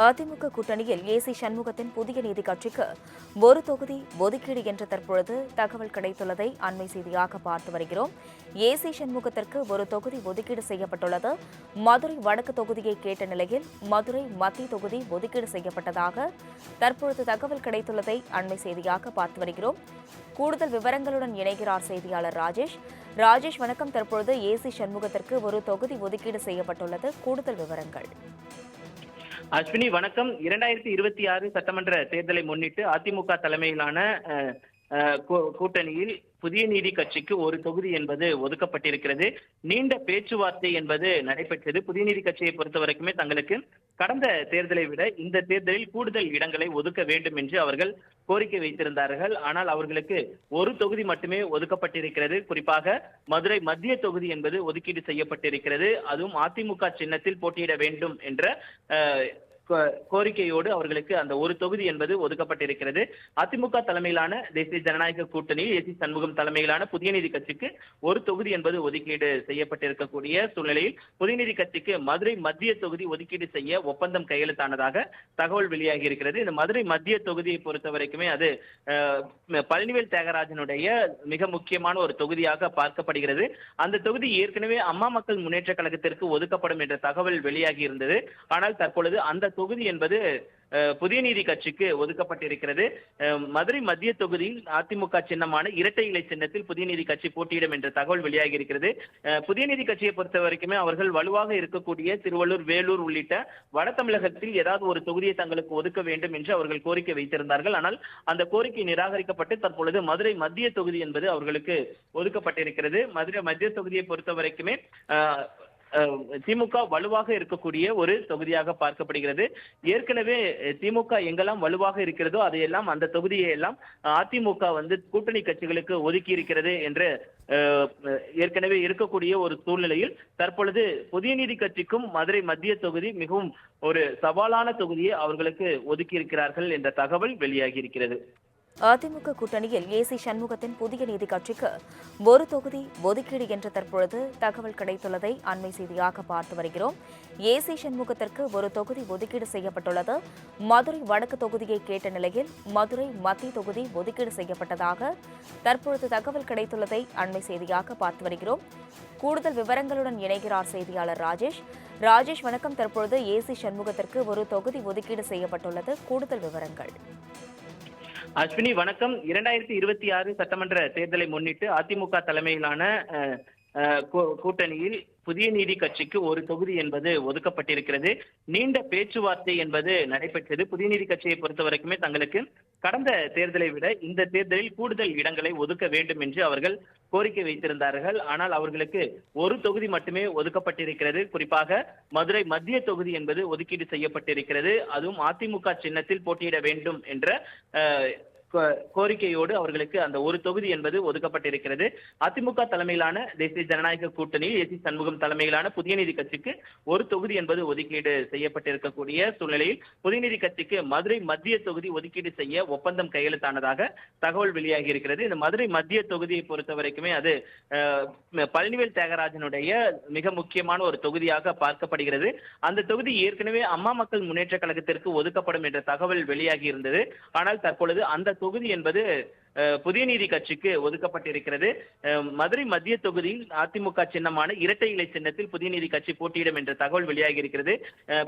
அதிமுக கூட்டணியில் ஏசி சண்முகத்தின் புதிய நீதி கட்சிக்கு ஒரு தொகுதி ஒதுக்கீடு என்று தற்பொழுது தகவல் கிடைத்துள்ளதை அண்மை செய்தியாக பார்த்து வருகிறோம். ஏசி சண்முகத்திற்கு ஒரு தொகுதி ஒதுக்கீடு செய்யப்பட்டுள்ளது. மதுரை வடக்கு தொகுதியை கேட்ட நிலையில் மதுரை மத்திய தொகுதி ஒதுக்கீடு செய்யப்பட்டதாக தற்பொழுது தகவல் கிடைத்துள்ளதை அண்மை செய்தியாக பார்த்து வருகிறோம். கூடுதல் விவரங்களுடன் இணைகிறார் செய்தியாளர் ராஜேஷ். ராஜேஷ், வணக்கம். தற்பொழுது ஏசி சண்முகத்திற்கு ஒரு தொகுதி ஒதுக்கீடு செய்யப்பட்டுள்ளது. கூடுதல் விவரங்கள். அஸ்வினி, வணக்கம். 2026 சட்டமன்ற தேர்தலை முன்னிட்டு அதிமுக தலைமையிலான கூட்டணியில் புதிய நீதி கட்சிக்கு ஒரு தொகுதி என்பது ஒதுக்கப்பட்டிருக்கிறது. நீண்ட பேச்சுவார்த்தை என்பது நடைபெற்றது. புதிய நீதி கட்சியை பொறுத்த வரைக்குமே தங்களுக்கு கடந்த தேர்தலை விட இந்த தேர்தலில் கூடுதல் இடங்களை ஒதுக்க வேண்டும் என்று அவர்கள் கோரிக்கை வைத்திருந்தார்கள். ஆனால் அவர்களுக்கு ஒரு தொகுதி மட்டுமே ஒதுக்கப்பட்டிருக்கிறது. குறிப்பாக மதுரை மத்திய தொகுதி என்பது ஒதுக்கீடு செய்யப்பட்டிருக்கிறது. அதுவும் அதிமுக சின்னத்தில் போட்டியிட வேண்டும் என்ற கோரிக்கையோடு அவர்களுக்கு அந்த ஒரு தொகுதி என்பது ஒதுக்கப்பட்டிருக்கிறது. அதிமுக தலைமையிலான தேசிய ஜனநாயக கூட்டணி ஏசி சண்முகம் தலைமையிலான புதிய நீதி கட்சிக்கு ஒரு தொகுதி என்பது ஒதுக்கீடு செய்யப்பட்டிருக்கக்கூடிய சூழ்நிலையில் புதிய நீதி கட்சிக்கு மதுரை மத்திய தொகுதி ஒதுக்கீடு செய்ய ஒப்பந்தம் கையெழுத்தானதாக தகவல் வெளியாகி இருக்கிறது. இந்த மதுரை மத்திய தொகுதியை பொறுத்த வரைக்குமே அது பழனிவேல் தியாகராஜனுடைய மிக முக்கியமான ஒரு தொகுதியாக பார்க்கப்படுகிறது. அந்த தொகுதி ஏற்கனவே அம்மா மக்கள் முன்னேற்ற கழகத்திற்கு ஒதுக்கப்படும் என்ற தகவல் வெளியாகி இருந்தது. ஆனால் தற்பொழுது அந்த தொகுதி என்பது புதிய நீதி கட்சிக்கு ஒதுக்கப்பட்டிருக்கிறது. மதுரை மத்திய தொகுதியில் அதிமுக சின்னமான இரட்டை இலை சின்னத்தில் புதிய நீதி கட்சி போட்டியிடும் என்ற தகவல் வெளியாகி இருக்கிறது. புதிய நீதி கட்சியை பொறுத்த வரைக்குமே அவர்கள் வலுவாக இருக்கக்கூடிய திருவள்ளூர், வேலூர் உள்ளிட்ட வட தமிழகத்தில் ஏதாவது ஒரு தொகுதியை தங்களுக்கு ஒதுக்க வேண்டும் என்று அவர்கள் கோரிக்கை வைத்திருந்தார்கள். ஆனால் அந்த கோரிக்கை நிராகரிக்கப்பட்டு தற்பொழுது மதுரை மத்திய தொகுதி என்பது அவர்களுக்கு ஒதுக்கப்பட்டிருக்கிறது. மதுரை மத்திய தொகுதியை பொறுத்த வரைக்குமே திமுக வலுவாக இருக்கக்கூடிய ஒரு தொகுதியாக பார்க்கப்படுகிறது. ஏற்கனவே திமுக எங்கெல்லாம் வலுவாக இருக்கிறதோ அதையெல்லாம் அந்த தொகுதியை எல்லாம் அதிமுக கூட்டணி கட்சிகளுக்கு ஒதுக்கி இருக்கிறது என்று ஏற்கனவே இருக்கக்கூடிய ஒரு சூழ்நிலையில் தற்பொழுது புதிய நீதி கட்சிக்கும் மதுரை மத்திய தொகுதி மிகவும் ஒரு சவாலான தொகுதியை அவர்களுக்கு ஒதுக்கி இருக்கிறார்கள் என்ற தகவல் வெளியாகி இருக்கிறது. அதிமுக கூட்டணியில் ஏசி சண்முகத்தின் புதிய நீதி கட்சிக்கு ஒரு தொகுதி ஒதுக்கீடு என்று தற்பொழுது தகவல் கிடைத்துள்ளதை அண்மை செய்தியாக பார்த்து வருகிறோம். ஏசி சண்முகத்திற்கு ஒரு தொகுதி ஒதுக்கீடு செய்யப்பட்டுள்ளது. மதுரை வடக்கு தொகுதியை கேட்ட நிலையில் மதுரை மத்திய தொகுதி ஒதுக்கீடு செய்யப்பட்டதாக தற்பொழுது தகவல் கிடைத்துள்ளதை அண்மை செய்தியாக பார்த்து வருகிறோம். கூடுதல் விவரங்களுடன் இணைகிறார் செய்தியாளர் ராஜேஷ். ராஜேஷ், வணக்கம். தற்பொழுது ஏசி சண்முகத்திற்கு ஒரு தொகுதி ஒதுக்கீடு செய்யப்பட்டுள்ளது. கூடுதல் விவரங்கள். அஸ்வினி, வணக்கம். 2026 சட்டமன்ற தேர்தலை முன்னிட்டு அதிமுக தலைமையிலான கூட்டணியில் புதிய நீதி கட்சிக்கு ஒரு தொகுதி என்பது ஒதுக்கப்பட்டிருக்கிறது. நீண்ட பேச்சுவார்த்தை என்பது நடைபெற்றது. புதிய நீதி கட்சியை பொறுத்த வரைக்குமே தங்களுக்கு கடந்த தேர்தலை விட இந்த தேர்தலில் கூடுதல் இடங்களை ஒதுக்க வேண்டும் என்று அவர்கள் கோரிக்கை வைத்திருந்தார்கள். ஆனால் அவர்களுக்கு ஒரு தொகுதி மட்டுமே ஒதுக்கப்பட்டிருக்கிறது. குறிப்பாக மதுரை மத்திய தொகுதி என்பது ஒதுக்கீடு செய்யப்பட்டிருக்கிறது. அதுவும் அதிமுக சின்னத்தில் போட்டியிட வேண்டும் என்ற கோரிக்கையோடு அவர்களுக்கு அந்த ஒரு தொகுதி என்பது ஒதுக்கப்பட்டிருக்கிறது. அதிமுக தலைமையிலான தேசிய ஜனநாயக கூட்டணி ஏசி சண்முகம் தலைமையிலான புதிய நீதி கட்சிக்கு ஒரு தொகுதி என்பது ஒதுக்கீடு செய்யப்பட்டிருக்கக்கூடிய சூழ்நிலையில் புதிய நீதி கட்சிக்கு மதுரை மத்திய தொகுதி ஒதுக்கீடு செய்ய ஒப்பந்தம் கையெழுத்தானதாக தகவல் வெளியாகி இருக்கிறது. இந்த மதுரை மத்திய தொகுதியை பொறுத்த வரைக்குமே அது பழனிவேல் தியாகராஜனுடைய மிக முக்கியமான ஒரு தொகுதியாக பார்க்கப்படுகிறது. அந்த தொகுதி ஏற்கனவே அம்மா மக்கள் முன்னேற்ற கழகத்திற்கு ஒதுக்கப்படும் என்ற தகவல் வெளியாகி இருந்தது. ஆனால் தற்பொழுது அந்த தொகுதி என்பது புதிய நீதி கட்சிக்கு ஒதுக்கப்பட்டிருக்கிறது. மதுரை மத்திய தொகுதியில் அதிமுக சின்னமான இரட்டை இலை சின்னத்தில் புதிய நீதி கட்சி போட்டியிடும் என்ற தகவல் வெளியாகி இருக்கிறது.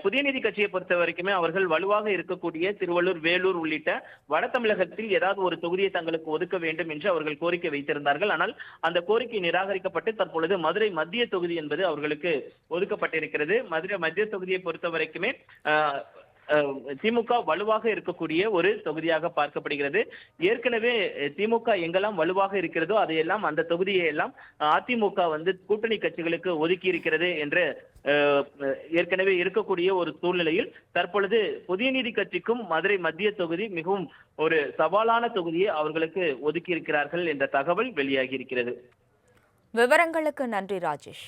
புதிய நீதி கட்சியை பொறுத்த வரைக்குமே அவர்கள் வலுவாக இருக்கக்கூடிய திருவள்ளூர், வேலூர் உள்ளிட்ட வட தமிழகத்தில் ஏதாவது ஒரு தொகுதியை தங்களுக்கு ஒதுக்க வேண்டும் என்று அவர்கள் கோரிக்கை வைத்திருந்தார்கள். ஆனால் அந்த கோரிக்கை நிராகரிக்கப்பட்டு தற்பொழுது மதுரை மத்திய தொகுதி என்பது அவர்களுக்கு ஒதுக்கப்பட்டிருக்கிறது. மதுரை மத்திய தொகுதியை பொறுத்த வரைக்குமே திமுக வலுவாக இருக்கக்கூடிய ஒரு தொகுதியாக பார்க்கப்படுகிறது. ஏற்கனவே திமுக எங்கெல்லாம் வலுவாக இருக்கிறதோ அதையெல்லாம் அந்த தொகுதியை எல்லாம் அதிமுக கூட்டணி கட்சிகளுக்கு ஒதுக்கி இருக்கிறது என்று ஏற்கனவே இருக்கக்கூடிய ஒரு சூழ்நிலையில் தற்பொழுது புதிய நீதி கட்சிக்கும் மதுரை மத்திய தொகுதி மிகவும் ஒரு சவாலான தொகுதியை அவர்களுக்கு ஒதுக்கி இருக்கிறார்கள் என்ற தகவல் வெளியாகி இருக்கிறது. விவரங்களுக்கு நன்றி ராஜேஷ்.